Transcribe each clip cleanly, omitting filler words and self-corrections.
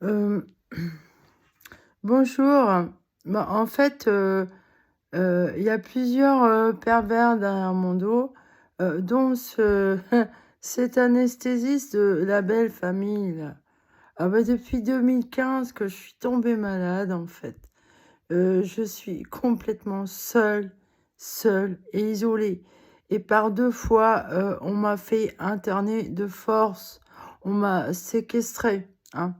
Hem, bonjour. Bah, en fait, il y a plusieurs, pervers derrière mon dos, dont cet anesthésiste de la belle famille là. Ah bah, depuis 2015 que je suis tombée malade en fait. Je suis complètement seule et isolée et par 2 fois, on m'a fait interner de force. On m'a séquestrée, hein.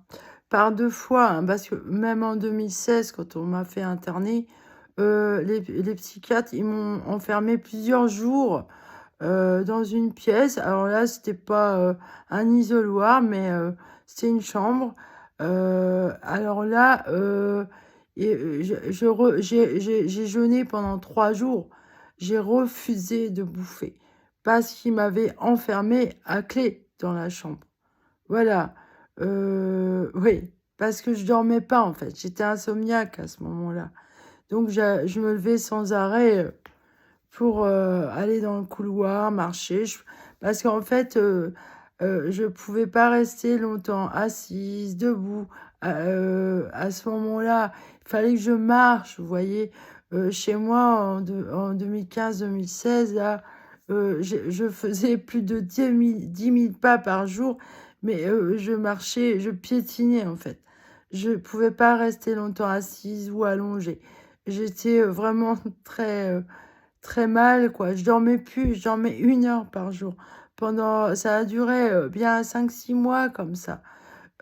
Par 2 fois, hein, parce que même en 2016 quand on m'a fait interner, les psychiatres, ils m'ont enfermée plusieurs jours, dans une pièce. Alors là, c'était pas, un isoloir, mais, c'était une chambre. Alors là, et j'ai jeûné pendant 3 jours. J'ai refusé de bouffer parce qu'ils m'avaient enfermée à clé dans la chambre. Voilà, oui, parce que je dormais pas, en fait. J'étais insomniaque à ce moment-là. Donc je me levais sans arrêt, pour, aller dans le couloir, marcher. Parce qu'en fait, je pouvais pas rester longtemps assise, debout. À ce moment-là, il fallait que je marche, vous voyez? Chez moi, en 2015-2016, là, je faisais plus de 10 000 pas par jour, mais je marchais, je piétinais, en fait. Je pouvais pas rester longtemps assise ou allongée. J'étais, vraiment très mal, quoi. Je dormais plus, je dormais 1 heure par jour. Ça a duré bien 5 6 mois comme ça.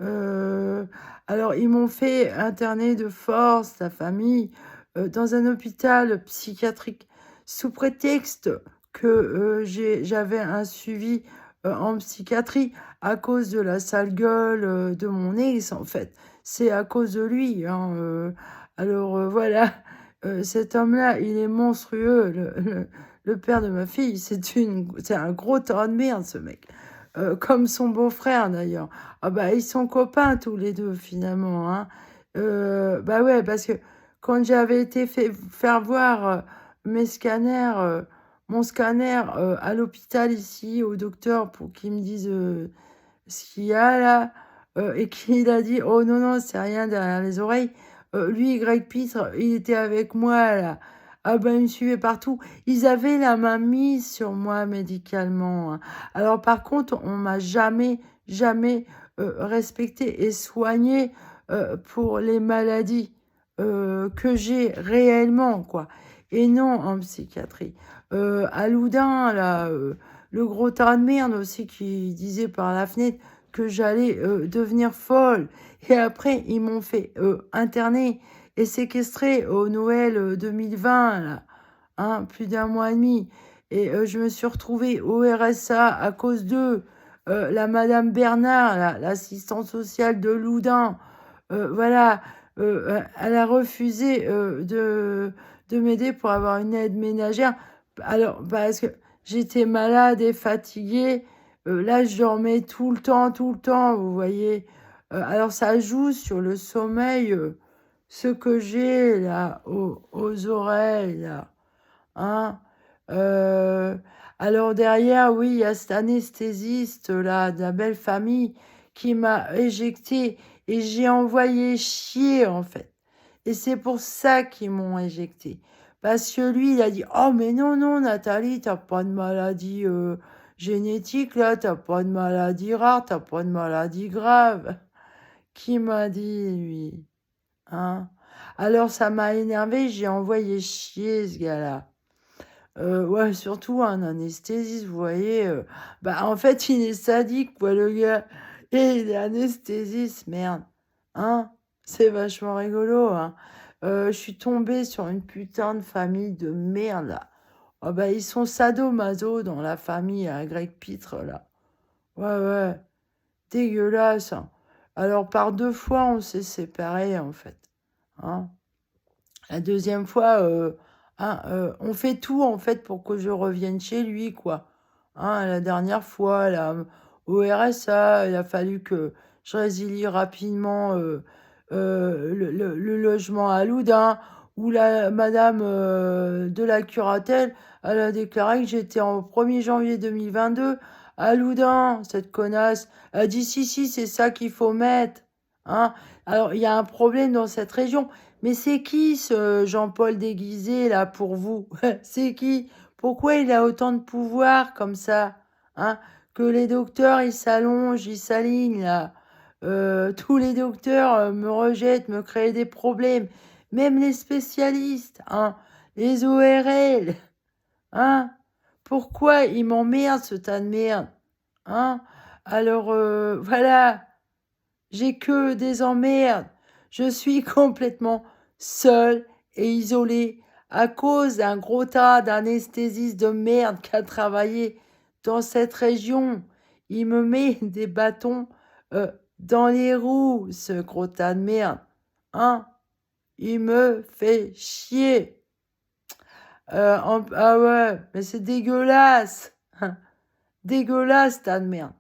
Euh, alors, ils m'ont fait interner de force, la famille, dans un hôpital psychiatrique, sous prétexte que j'avais un suivi en psychiatrie à cause de la sale gueule de mon ex, en fait. C'est à cause de lui, hein, alors voilà, cet homme-là, il est monstrueux, le père de ma fille. C'est un gros tas de merde, ce mec. Comme son beau-frère, d'ailleurs. Ah bah, ils sont copains tous les deux, finalement, hein. Bah ouais, parce que quand j'avais été faire voir mes scanners, mon scanner à l'hôpital ici, au docteur, pour qu'il me dise ce qu'il y a là, et qu'il a dit, oh non, non, c'est rien derrière les oreilles. Lui, Greg Pitre, il était avec moi là. Ah ben, il me suivait partout. Ils avaient la main mise sur moi médicalement, hein. Alors par contre, on m'a jamais respecté et soigné pour les maladies que j'ai réellement, quoi. Et non en psychiatrie. À Loudun, là, le gros tas de merde aussi qui disait par la fenêtre que j'allais devenir folle. Et après, ils m'ont fait interner et séquestrer au Noël 2020, là, hein, plus d'1 mois et demi. Et je me suis retrouvée au RSA à cause d'eux. La Madame Bernard, l'assistante sociale de Loudun, voilà, elle a refusé de m'aider pour avoir une aide ménagère. Alors, parce que j'étais malade et fatiguée. Là, je dormais tout le temps, vous voyez. Alors, ça joue sur le sommeil, ce que j'ai là, aux oreilles, là, hein. Euh, alors, derrière, oui, il y a cet anesthésiste, là, de la belle famille, qui m'a éjectée et j'ai envoyé chier, en fait. Et c'est pour ça qu'ils m'ont éjecté. Parce que lui, il a dit, oh, mais non, non, Nathalie, t'as pas de maladie génétique, là, t'as pas de maladie rare, t'as pas de maladie grave. Qui m'a dit, lui, hein? Alors, ça m'a énervé, j'ai envoyé chier ce gars-là. Ouais, surtout un anesthésiste, vous voyez. Bah, en fait, il est sadique, quoi, le gars. Et il est anesthésiste, merde. Hein? C'est vachement rigolo, hein. Je suis tombée sur une putain de famille de merde, là. Ah bah, ils sont sadomaso dans la famille à Greg Pitre, là. Ouais, ouais. Dégueulasse, hein. Alors, par 2 fois, on s'est séparés, en fait. Hein? La deuxième fois, hein, on fait tout en fait pour que je revienne chez lui, quoi. Hein, la dernière fois, là, au RSA, il a fallu que je résilie rapidement le logement à Loudun, où la madame de la curatelle, elle a déclaré que j'étais en 1er janvier 2022 à Loudun, cette connasse. Elle a dit si, si, c'est ça qu'il faut mettre. hein. Alors, il y a un problème dans cette région. Mais c'est qui ce Jean-Paul déguisé là pour vous? C'est qui? Pourquoi il a autant de pouvoir comme ça? Hein? Que les docteurs, ils s'allongent, ils s'alignent là. Tous les docteurs me rejettent, me créent des problèmes. Même les spécialistes, hein? Les ORL, hein? Pourquoi ils m'emmerdent ce tas de merde? Hein? Alors, voilà. J'ai que des emmerdes. Je suis complètement seule et isolée à cause d'un gros tas d'anesthésistes de merde qui a travaillé dans cette région. Il me met des bâtons dans les roues, ce gros tas de merde. Hein? Il me fait chier. Ah ouais, mais c'est dégueulasse. Dégueulasse, tas de merde.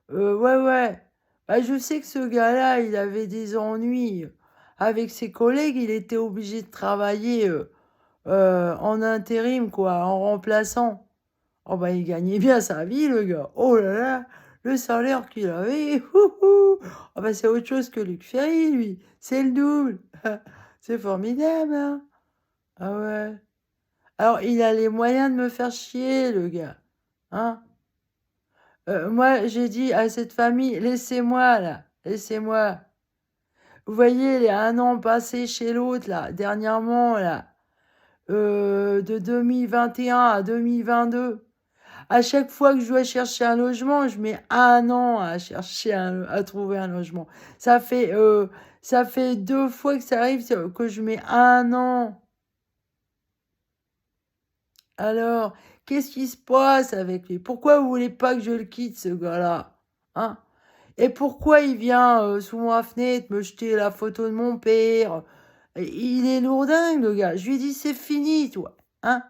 Ouais, ouais. Bah, je sais que ce gars-là, il avait des ennuis. Avec ses collègues, il était obligé de travailler en intérim, quoi, en remplaçant. Oh, bah, il gagnait bien sa vie, le gars. Oh là là, le salaire qu'il avait. Houhou. Oh, bah, c'est autre chose que Luc Ferry, lui. C'est le double. C'est formidable, hein. Ah ouais. Alors, il a les moyens de me faire chier, le gars. Hein? Moi, j'ai dit à cette famille, laissez-moi là, laissez-moi. Vous voyez, les 1 an passé chez l'autre là, dernièrement là, de 2021 à 2022. À chaque fois que je dois chercher un logement, je mets 1 an à chercher à trouver un logement. Ça fait 2 fois que ça arrive que je mets 1 an. Alors, qu'est-ce qui se passe avec lui? Pourquoi vous voulez pas que je le quitte, ce gars-là? Hein? Et pourquoi il vient sous ma fenêtre me jeter la photo de mon père? Il est lourdingue, le gars. Je lui ai dit, c'est fini, toi. Hein?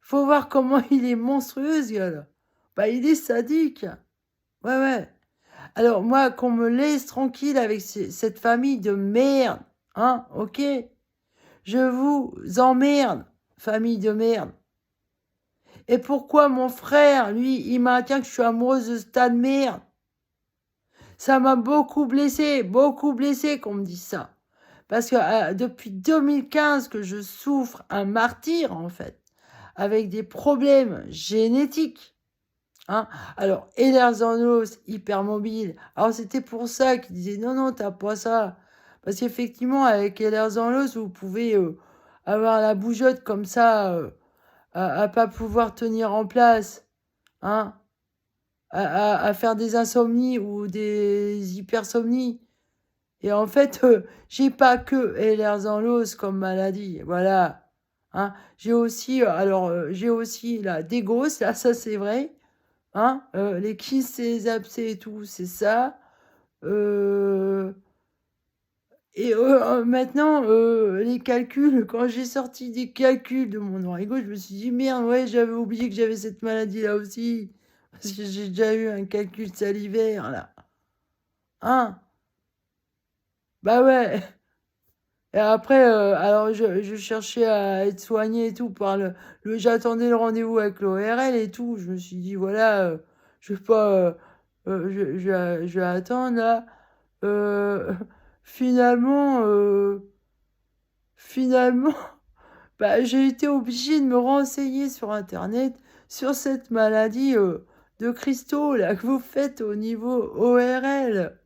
Faut voir comment il est monstrueux, ce gars-là. Bah, il est sadique. Ouais, ouais. Alors, moi, qu'on me laisse tranquille avec cette famille de merde. Hein? Ok? Je vous emmerde, famille de merde. Et pourquoi mon frère, lui, il maintient que je suis amoureuse de ce tas de merde? Ça m'a beaucoup blessé qu'on me dise ça. Parce que depuis 2015 que je souffre un martyr, en fait, avec des problèmes génétiques. Hein. Alors, Ehlers-Danlos, hypermobile. Alors, c'était pour ça qu'ils disaient non, non, t'as pas ça. Parce qu'effectivement, avec Ehlers-Danlos, vous pouvez avoir la bougeotte comme ça, à pas pouvoir tenir en place. Hein. À faire des insomnies ou des hypersomnies. Et en fait, j'ai pas que Ehlers-Danlos comme maladie, voilà. Hein. J'ai aussi là, des gosses, là, ça c'est vrai. Hein. Les kystes et les abcès et tout, c'est ça. Euh, et maintenant, les calculs, quand j'ai sorti des calculs de mon origo, je me suis dit, merde, ouais, j'avais oublié que j'avais cette maladie-là aussi. Parce que j'ai déjà eu un calcul salivaire, là. Hein? Bah ouais. Et après, alors je cherchais à être soignée et tout par j'attendais le rendez-vous avec l'ORL et tout. Je me suis dit, voilà, je vais pas, je vais attendre là. Euh, finalement, finalement, bah, j'ai été obligée de me renseigner sur Internet sur cette maladie de cristaux là que vous faites au niveau ORL.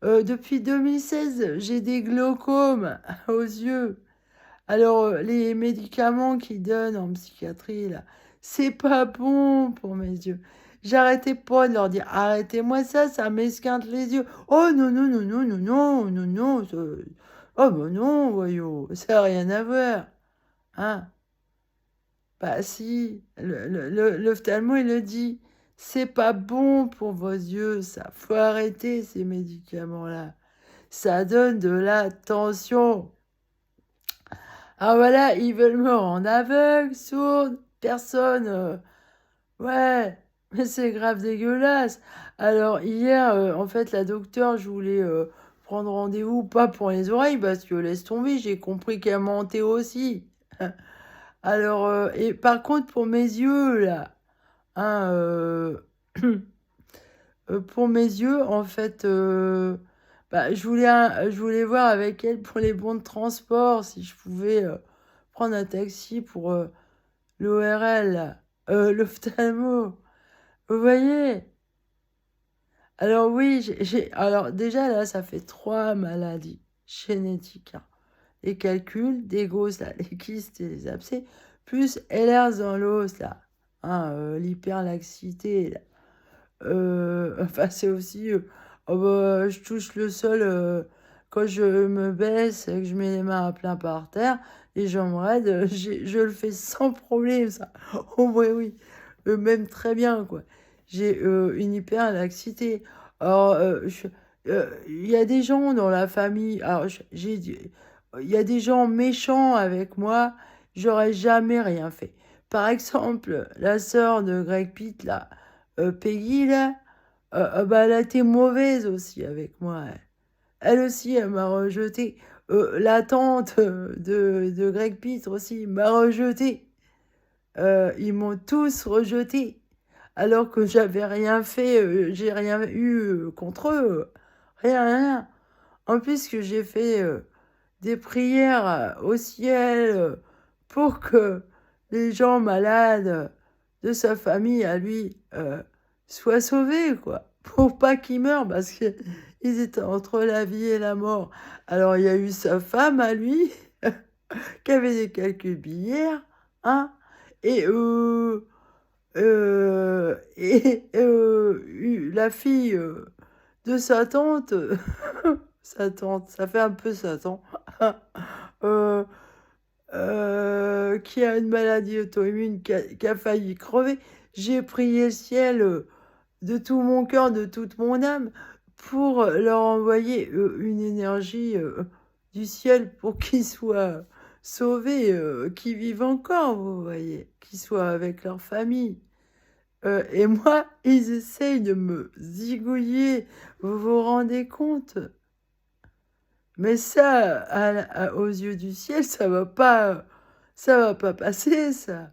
Depuis 2016, j'ai des glaucomes aux yeux. Alors, les médicaments qu'ils donnent en psychiatrie, là, c'est pas bon pour mes yeux. J'arrêtais pas de leur dire, arrêtez-moi ça, ça m'esquinte les yeux. Oh non, non, non, non, non, non, non, non, oh ben non, voyons, ça n'a rien à voir. Hein? Bah si, l'ophtalmo, il le dit, c'est pas bon pour vos yeux, ça. Faut arrêter ces médicaments-là. Ça donne de la tension. Ah voilà, ils veulent me rendre aveugle, sourde, personne. Ouais, mais c'est grave dégueulasse. Alors hier, en fait, la docteure, je voulais prendre rendez-vous, pas pour les oreilles, parce que laisse tomber, j'ai compris qu'elle mentait aussi. Alors, et par contre, pour mes yeux, là, hein, pour mes yeux, en fait, Bah, je voulais voir avec elle pour les bons de transport, si je pouvais prendre un taxi pour l'ORL, là. L'ophtalmo. Vous voyez? Alors oui, alors déjà là, ça fait 3 maladies génétiques, hein. Les calculs, des grosses, là, les kystes et les abcès, plus LR dans l'os, là, hein, l'hyperlaxité, là. Enfin, c'est aussi, oh bah, je touche le sol quand je me baisse et que je mets les mains à plat par terre, les jambes raides, je le fais sans problème, ça. Oh, ouais, oui, même très bien, quoi. J'ai une hyperlaxité. Alors, il y a des gens dans la famille, alors, il y a des gens méchants avec moi, j'aurais jamais rien fait. Par exemple, la sœur de Greg Pitt, là, Peggy, là, bah, elle a été mauvaise aussi avec moi, elle. Elle aussi, elle m'a rejeté. La tante de Greg Pitt aussi m'a rejeté. Ils m'ont tous rejeté. Alors que j'avais rien fait, j'ai rien eu contre eux. Rien, rien. En plus que j'ai fait des prières au ciel pour que les gens malades de sa famille à lui soient sauvés, quoi. Pour pas qu'ils meurent, parce qu'ils étaient entre la vie et la mort. Alors il y a eu sa femme à lui, qui avait des calculs biliaires, hein, et, la fille de sa tante, sa tante, ça fait un peu sa tante, euh, qui a une maladie auto-immune, qui a failli crever. J'ai prié le ciel de tout mon cœur, de toute mon âme, pour leur envoyer une énergie du ciel pour qu'ils soient sauvés, qu'ils vivent encore, vous voyez, qu'ils soient avec leur famille. Et moi, ils essayent de me zigouiller, vous vous rendez compte? Mais ça, aux yeux du ciel, ça va pas passer, ça.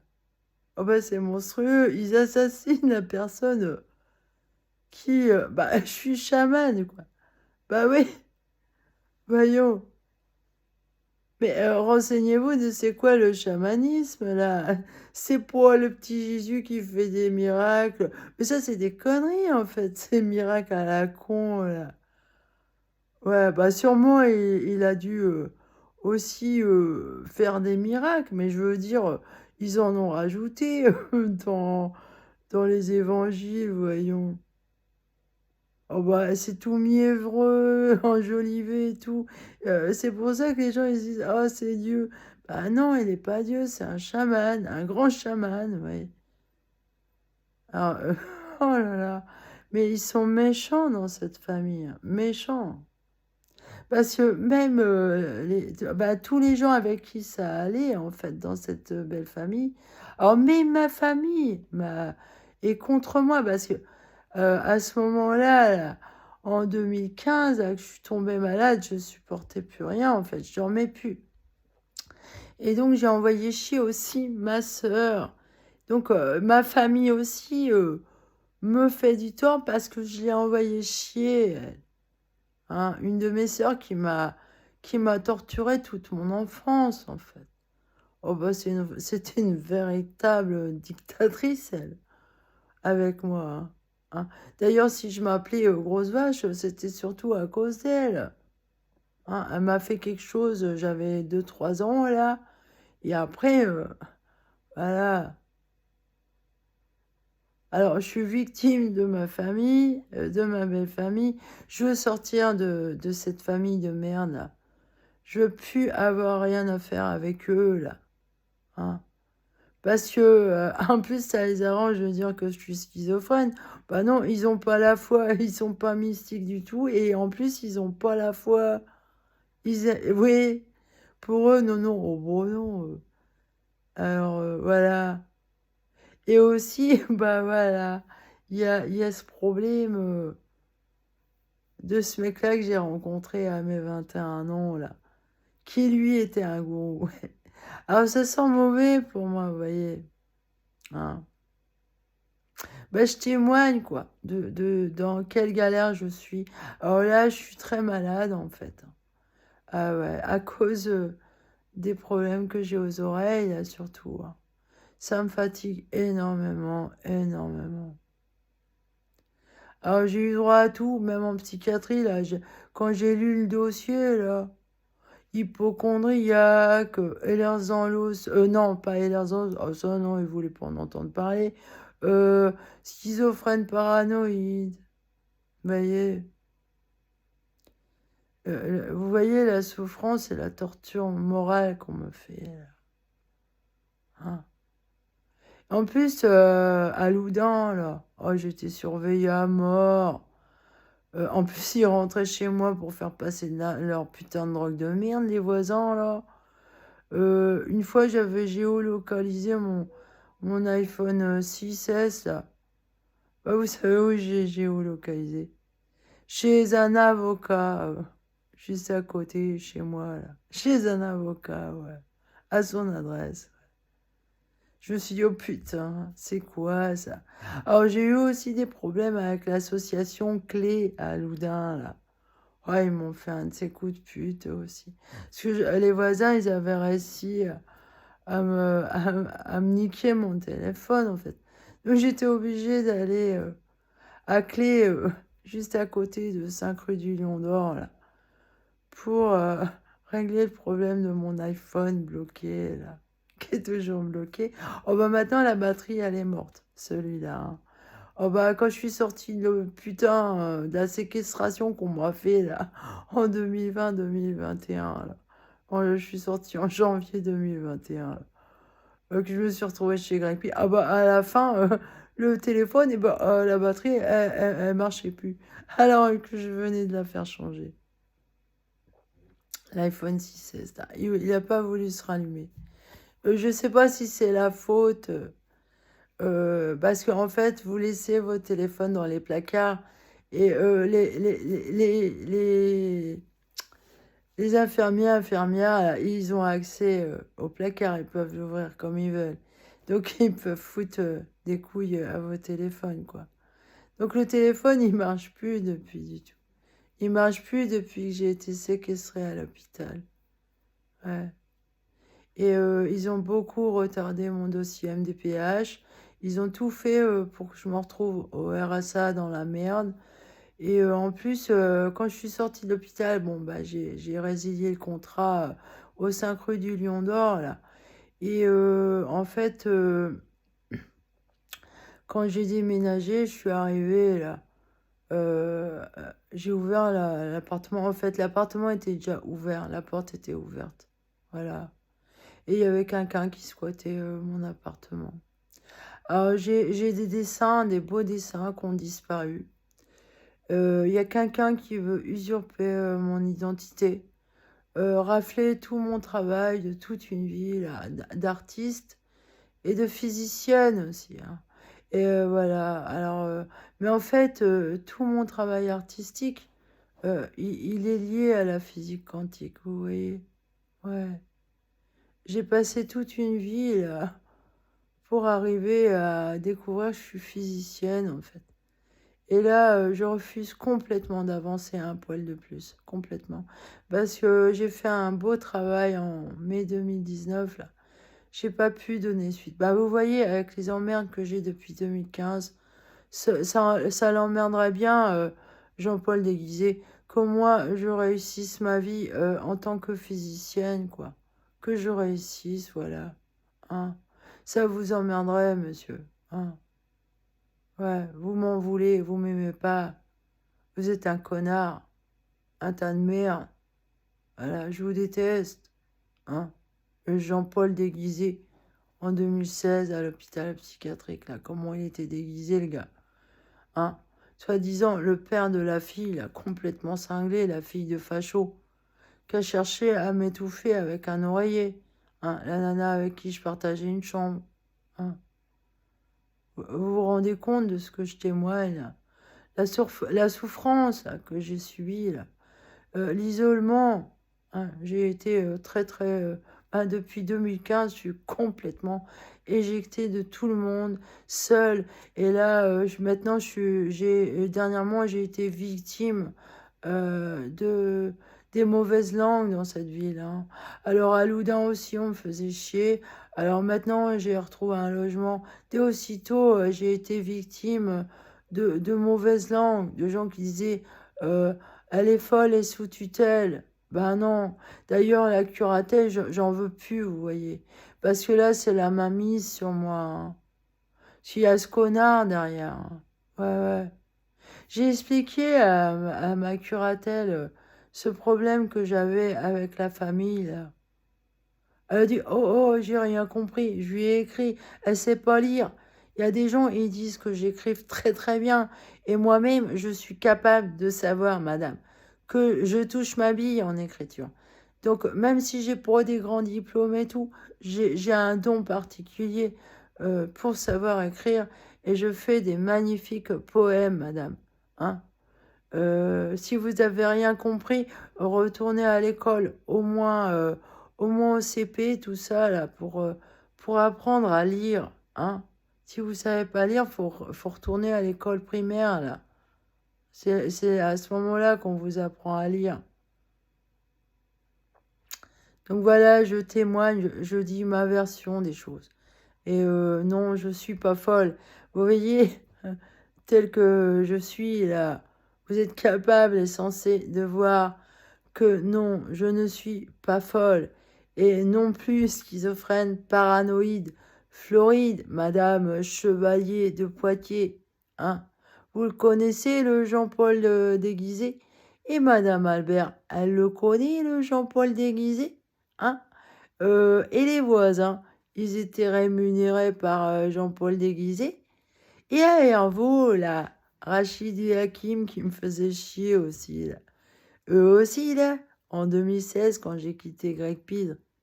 Oh bah, c'est monstrueux. Ils assassinent la personne qui, bah, je suis chamane, quoi. Bah oui, voyons. Mais renseignez-vous de c'est quoi le chamanisme, là. C'est pas le petit Jésus qui fait des miracles. Mais ça, c'est des conneries, en fait, ces miracles à la con, là. Ouais, bah sûrement il a dû aussi faire des miracles, mais je veux dire, ils en ont rajouté dans les évangiles, voyons. Oh bah c'est tout mièvreux, enjolivé et tout. C'est pour ça que les gens ils se disent, oh c'est Dieu. Bah non, il n'est pas Dieu, c'est un chaman, un grand chaman, ouais. Alors, oh là là, mais ils sont méchants dans cette famille, hein, méchants. Parce que même bah, tous les gens avec qui ça allait, en fait, dans cette belle famille, alors même ma famille est contre moi, parce que à ce moment-là, là, en 2015, là, que je suis tombée malade, je supportais plus rien, en fait, je dormais plus. Et donc j'ai envoyé chier aussi ma sœur. Donc ma famille aussi me fait du tort parce que je l'ai envoyé chier. Hein, une de mes sœurs qui m'a torturé toute mon enfance, en fait. Oh bah c'était une véritable dictatrice, elle, avec moi, hein. Hein. D'ailleurs, si je m'appelais Grosse Vache, c'était surtout à cause d'elle. Hein. Elle m'a fait quelque chose, j'avais 2 3 ans, là. Et après, voilà. Alors, je suis victime de ma famille, de ma belle famille. Je veux sortir de cette famille de merde, là. Je veux plus avoir rien à faire avec eux, là. Hein. Parce que, en plus, ça les arrange de dire que je suis schizophrène. Bah non, ils ont pas la foi, ils sont pas mystiques du tout. Et en plus, ils ont pas la foi. Oui, pour eux, non, non, oh, bon, non. Alors, voilà. Et aussi, bah voilà, il y a ce problème de ce mec-là que j'ai rencontré à mes 21 ans, là. Qui, lui, était un gourou. Alors, ça sent mauvais pour moi, vous voyez. Hein. Bah, je témoigne, quoi, dans quelle galère je suis. Alors là, je suis très malade, en fait. Ah ouais, à cause des problèmes que j'ai aux oreilles, là, surtout, hein. Ça me fatigue énormément, énormément. Alors, j'ai eu droit à tout, même en psychiatrie, là. Quand j'ai lu le dossier, là, hypochondriaque, Ehlers-Danlos, non, pas Ehlers-Danlos, oh, ça, non, ils voulaient pas en entendre parler. Euh, Schizophrène paranoïde. Vous voyez, vous voyez la souffrance et la torture morale qu'on me fait, là, hein. En plus, à Loudun, là, oh, j'étais surveillée à mort. En plus, ils rentraient chez moi pour faire passer leur putain de drogue de merde, les voisins, là. Une fois, j'avais géolocalisé mon iPhone 6S, là. Bah, vous savez où j'ai géolocalisé? Chez un avocat, juste à côté, chez moi, là. Chez un avocat, ouais. À son adresse. Je me suis dit, oh putain, c'est quoi ça? Alors, j'ai eu aussi des problèmes avec l'association Clé à Loudun, là. Ouais, ils m'ont fait un de ces coups de pute aussi. Parce que les voisins, ils avaient réussi à me niquer mon téléphone, en fait. Donc, j'étais obligée d'aller à Clé, juste à côté de 5 rue du Lion d'Or, là, pour régler le problème de mon iPhone bloqué, là, qui est toujours bloqué. Oh bah maintenant, la batterie, elle est morte, celui-là, hein. Oh bah quand je suis sortie de putain de la séquestration qu'on m'a fait, là, en 2020-2021, là. Quand je suis sortie en janvier 2021, là, que je me suis retrouvée chez Greg. Ah bah à la fin, le téléphone, et bah, la batterie, elle marchait plus. Alors que je venais de la faire changer. L'iPhone 6S, là, il n'a pas voulu se rallumer. Je sais pas si c'est la faute, parce qu'en fait, vous laissez vos téléphones dans les placards et les infirmières, là, ils ont accès au placard, ils peuvent l'ouvrir comme ils veulent. Donc, ils peuvent foutre des couilles à vos téléphones, quoi. Donc, le téléphone, il marche plus depuis du tout. Il marche plus depuis que j'ai été séquestrée à l'hôpital. Ouais. Et ils ont beaucoup retardé mon dossier MDPH. Ils ont tout fait pour que je me retrouve au RSA dans la merde. Et en plus, quand je suis sortie de l'hôpital, bon, bah, j'ai résilié le contrat au 5 rue du Lion d'Or, là. Et en fait, quand j'ai déménagé, je suis arrivée, là. J'ai ouvert l'appartement. En fait, l'appartement était déjà ouvert. La porte était ouverte. Voilà. Et il y avait quelqu'un qui squattait mon appartement. Alors, j'ai des dessins, des beaux dessins qui ont disparu. Il y a quelqu'un qui veut usurper mon identité, rafler tout mon travail de toute une vie là, d'artiste et de physicienne aussi, hein. Et voilà, alors, mais en fait, tout mon travail artistique, il est lié à la physique quantique, vous voyez? Ouais. J'ai passé toute une vie là, pour arriver à découvrir que je suis physicienne, en fait. Et là, je refuse complètement d'avancer un poil de plus, complètement. Parce que j'ai fait un beau travail en mai 2019, là. J'ai pas pu donner suite. Bah, vous voyez, avec les emmerdes que j'ai depuis 2015, ça l'emmerderait bien, Jean-Paul déguisé, que moi, je réussisse ma vie en tant que physicienne, quoi. Que je réussisse, voilà. Hein. Ça vous emmerderait, monsieur. Hein. Ouais, vous m'en voulez, vous m'aimez pas. Vous êtes un connard, un tas de merde. Voilà, je vous déteste. Hein. Le Jean-Paul déguisé en 2016 à l'hôpital psychiatrique, là, comment il était déguisé, le gars. Hein. Soi-disant, le père de la fille, là, complètement cinglé, la fille de facho, qui a cherché à m'étouffer avec un oreiller. Hein. La nana avec qui je partageais une chambre. Hein. Vous vous rendez compte de ce que je témoigne, là? La souffrance là, que j'ai subie, là. L'isolement, hein, j'ai été très très Ah, depuis 2015, je suis complètement éjectée de tout le monde, seule. Et là, maintenant, dernièrement, j'ai été victime de des mauvaises langues dans cette ville, hein. Alors, à Loudun aussi, on me faisait chier. Alors maintenant, j'ai retrouvé un logement. Dès aussitôt, j'ai été victime de mauvaises langues, de gens qui disaient elle est folle et sous tutelle. Ben non. D'ailleurs, la curatelle, j'en veux plus, vous voyez. Parce que là, c'est la mainmise sur moi, hein. S'il y a ce connard derrière, hein. Ouais, ouais. J'ai expliqué à ma curatelle ce problème que j'avais avec la famille, là. Elle a dit, oh, oh, j'ai rien compris. Je lui ai écrit, elle sait pas lire. Il y a des gens, ils disent que j'écrive très très bien. Et moi-même, je suis capable de savoir, madame, que je touche ma bille en écriture. Donc, même si j'ai pas des grands diplômes et tout, j'ai un don particulier pour savoir écrire. Et je fais des magnifiques poèmes, madame. Hein. Si vous avez rien compris, retournez à l'école, au moins au CP, tout ça, là, pour apprendre à lire, hein. Si vous savez pas lire, faut retourner à l'école primaire, là. C'est à ce moment-là qu'on vous apprend à lire. Donc voilà, je témoigne, je dis ma version des choses. Et non, je suis pas folle. Vous voyez, tel que je suis, là, vous êtes capable et censé de voir que non, je ne suis pas folle, et non plus schizophrène, paranoïde, Floride, Madame Chevalier de Poitiers, hein. Vous le connaissez, le Jean-Paul déguisé? Et Madame Albert, elle le connaît, le Jean-Paul déguisé? Hein? Et les voisins, ils étaient rémunérés par Jean-Paul déguisé? Et à vous, là, Rachid et Hakim qui me faisaient chier aussi, là. Eux aussi, là, en 2016, quand j'ai quitté Greg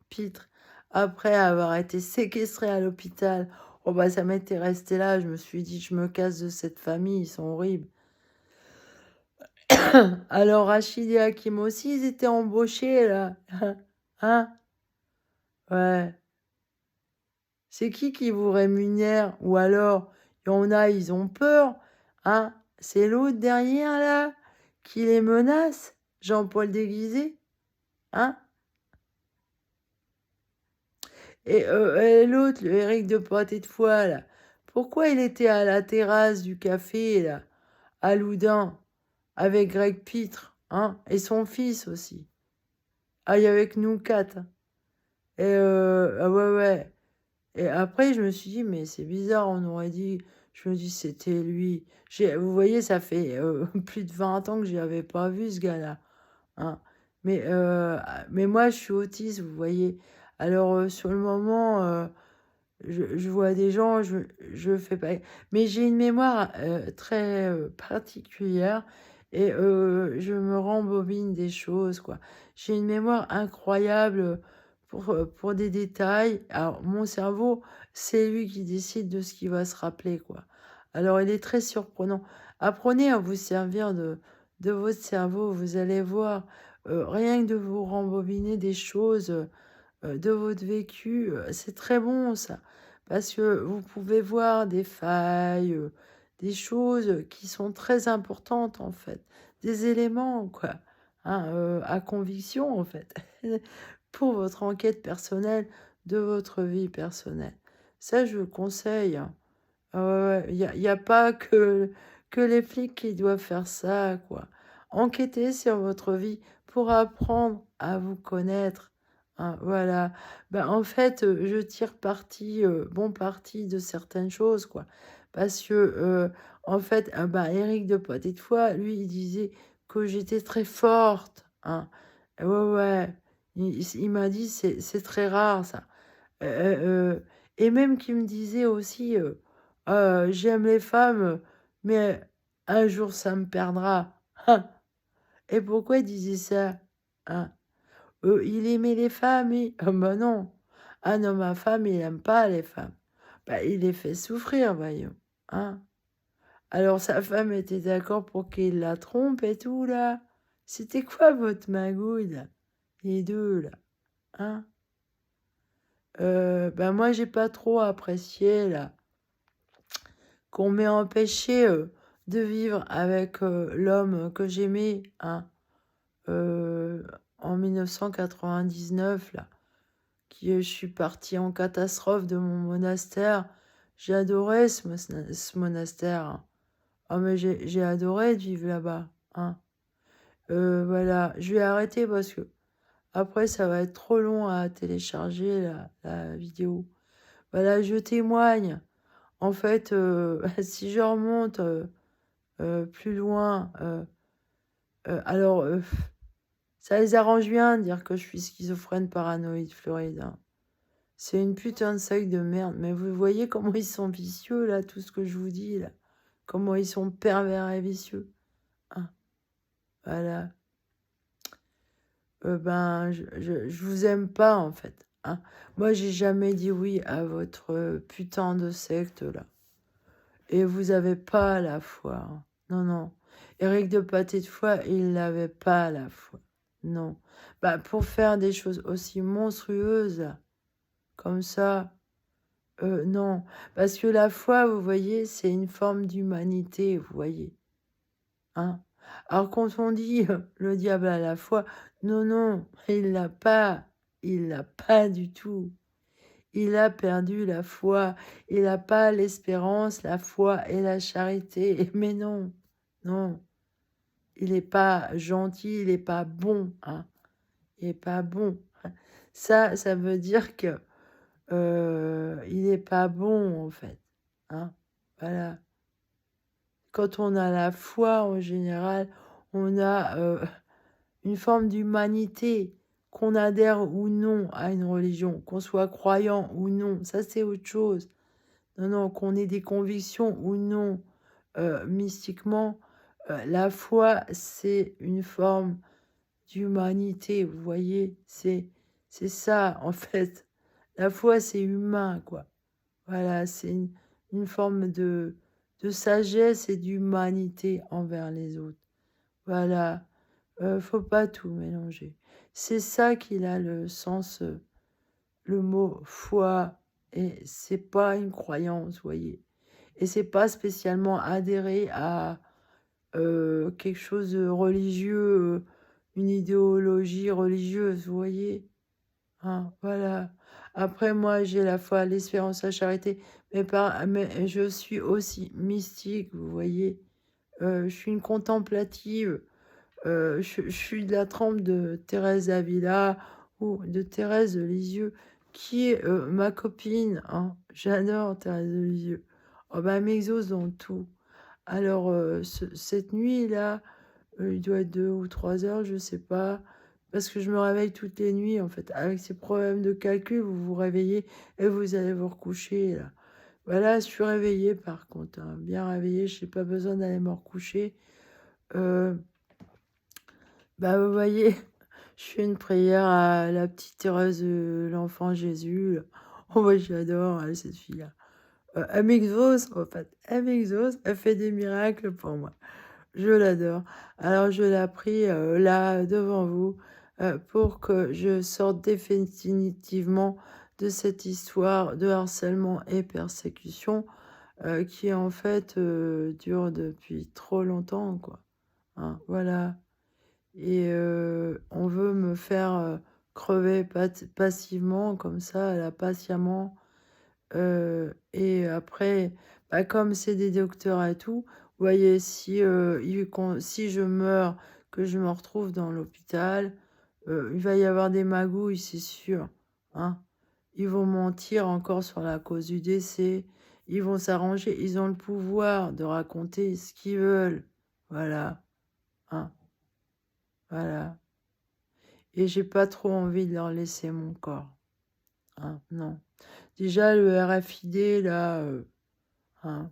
Pitre, après avoir été séquestré à l'hôpital, oh bah ça m'était resté là, je me suis dit, je me casse de cette famille, ils sont horribles. Alors Rachid et Hakim aussi, ils étaient embauchés, là. Hein? Ouais. C'est qui vous rémunère? Ou alors, il y en a, ils ont peur. Hein? C'est l'autre derrière, là, qui les menace, Jean-Paul déguisé. Hein? Et l'autre, le Éric de Pâté de Foie, là, pourquoi il était à la terrasse du café, là, à Loudun, avec Greg Pitre, hein, et son fils aussi. Ah, il y avait que nous quatre. Et ah ouais, ouais. Et après, je me suis dit, mais c'est bizarre, on aurait dit, je me dis, c'était lui. Vous voyez, ça fait plus de 20 ans que je n'avais pas vu, ce gars-là. Hein. Mais moi, je suis autiste, vous voyez. Alors, sur le moment, je vois des gens, je fais pas. Mais j'ai une mémoire très particulière et je me rembobine des choses, quoi. J'ai une mémoire incroyable pour des détails. Alors, mon cerveau, c'est lui qui décide de ce qu'il va se rappeler, quoi. Alors, il est très surprenant. Apprenez à vous servir de votre cerveau, vous allez voir, rien que de vous rembobiner des choses de votre vécu, c'est très bon ça. Parce que vous pouvez voir des failles, des choses qui sont très importantes en fait, des éléments quoi, hein, à conviction en fait, pour votre enquête personnelle, de votre vie personnelle. Ça, je vous le conseille, hein. Ah ouais, ouais, y a pas que les flics qui doivent faire ça, quoi. Enquêtez sur votre vie pour apprendre à vous connaître, hein, voilà. Ben, en fait, je tire bon parti de certaines choses, quoi. Parce que, en fait, ben, Éric de Poitiers de Foix, lui, il disait que j'étais très forte, hein. Ouais, ouais. Il m'a dit, c'est très rare, ça. Et même qui me disait aussi, j'aime les femmes, mais un jour ça me perdra. Hein. Et pourquoi il disait ça? Hein? Il aimait les femmes, ah bah non. Ah non, ma femme, il aime pas les femmes. Bah, il les fait souffrir, voyons. Hein? Alors sa femme était d'accord pour qu'il la trompe et tout, là. C'était quoi votre magouille, là? Les deux, là. Hein? Ben moi, j'ai pas trop apprécié là qu'on m'ait empêché de vivre avec l'homme que j'aimais, hein, euh, en 1999 là, je suis partie en catastrophe de mon monastère. J'ai adoré ce monastère, hein. Ah mais j'ai adoré de vivre là-bas, hein. Voilà, je vais arrêter parce que après ça va être trop long à télécharger la vidéo. Voilà, je témoigne. En fait, si je remonte plus loin, alors ça les arrange bien de dire que je suis schizophrène paranoïde, Floride, hein. C'est une putain de secte de merde. Mais vous voyez comment ils sont vicieux, là, tout ce que je vous dis, là. Comment ils sont pervers et vicieux, hein. Voilà. Ben, je vous aime pas, en fait, hein. Moi, j'ai jamais dit oui à votre putain de secte, là. Et vous avez pas la foi, hein. Non, non. Éric de Pâté de Foix, il n'avait pas la foi. Non. Bah, pour faire des choses aussi monstrueuses, là, comme ça, non. Parce que la foi, vous voyez, c'est une forme d'humanité, vous voyez, hein. Alors quand on dit le diable a la foi, non, non, il l'a pas. Il l'a pas du tout. Il a perdu la foi. Il n'a pas l'espérance, la foi et la charité. Mais non, non. Il n'est pas gentil, il n'est pas bon, hein. Il n'est pas bon. Ça veut dire que il n'est pas bon, en fait, hein. Voilà. Quand on a la foi, en général, on a une forme d'humanité, qu'on adhère ou non à une religion, qu'on soit croyant ou non, ça c'est autre chose. Non, non, qu'on ait des convictions ou non, mystiquement, la foi, c'est une forme d'humanité, vous voyez, c'est ça, en fait. La foi, c'est humain, quoi. Voilà, c'est une forme de sagesse et d'humanité envers les autres. Voilà, faut pas tout mélanger. C'est ça qu'il a le sens, le mot foi, et c'est pas une croyance, vous voyez. Et c'est pas spécialement adhérer à quelque chose de religieux, une idéologie religieuse, vous voyez. Hein, voilà. Après, moi, j'ai la foi, l'espérance, la charité, mais je suis aussi mystique, vous voyez. Je suis une contemplative. Je suis de la trempe de Thérèse d'Avila ou de Thérèse de Lisieux, qui est ma copine, hein. J'adore Thérèse de Lisieux. Oh, bah, elle m'exauce dans tout. Alors, cette nuit-là, il doit être 2 ou 3 heures, je sais pas. Parce que je me réveille toutes les nuits, en fait. Avec ces problèmes de calcul, vous vous réveillez et vous allez vous recoucher, là. Voilà, je suis réveillée, par contre, hein. Bien réveillée, je n'ai pas besoin d'aller me recoucher. Euh, Bah, vous voyez, je fais une prière à la petite Thérèse de l'enfant Jésus, là. Oh, moi, j'adore, cette fille-là. Elle m'exauce, en fait. Elle m'exauce, elle fait des miracles pour moi. Je l'adore. Alors, je la prie là, devant vous, pour que je sorte définitivement de cette histoire de harcèlement et persécution qui, en fait, dure depuis trop longtemps, quoi. Hein, voilà. Et on veut me faire crever passivement, comme ça, là, patiemment. Et après, bah, comme c'est des docteurs et tout, vous voyez, si je meurs, que je me retrouve dans l'hôpital, il va y avoir des magouilles, c'est sûr, hein. Ils vont mentir encore sur la cause du décès. Ils vont s'arranger. Ils ont le pouvoir de raconter ce qu'ils veulent. Voilà, hein. Voilà. Et j'ai pas trop envie de leur laisser mon corps, hein. Non. Déjà, le RFID, là, hein.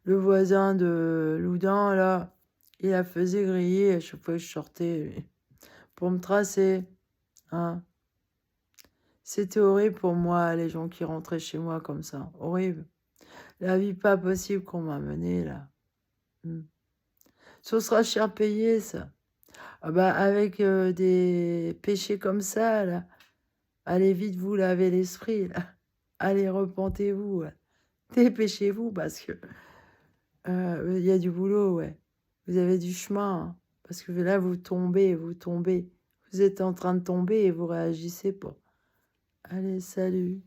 Le voisin de Loudun, là, il la faisait griller à chaque fois que je sortais pour me tracer, hein. C'était horrible pour moi, les gens qui rentraient chez moi comme ça. Horrible. La vie pas possible qu'on m'a menée, là. Hmm. Ce sera cher payé, ça. Ah bah, avec des péchés comme ça, là. Allez vite vous laver l'esprit, là. Allez, repentez-vous, ouais. Dépêchez-vous parce que il y a du boulot, ouais. Vous avez du chemin, hein, parce que là, vous tombez, vous tombez. Vous êtes en train de tomber et vous réagissez pas. Allez, salut.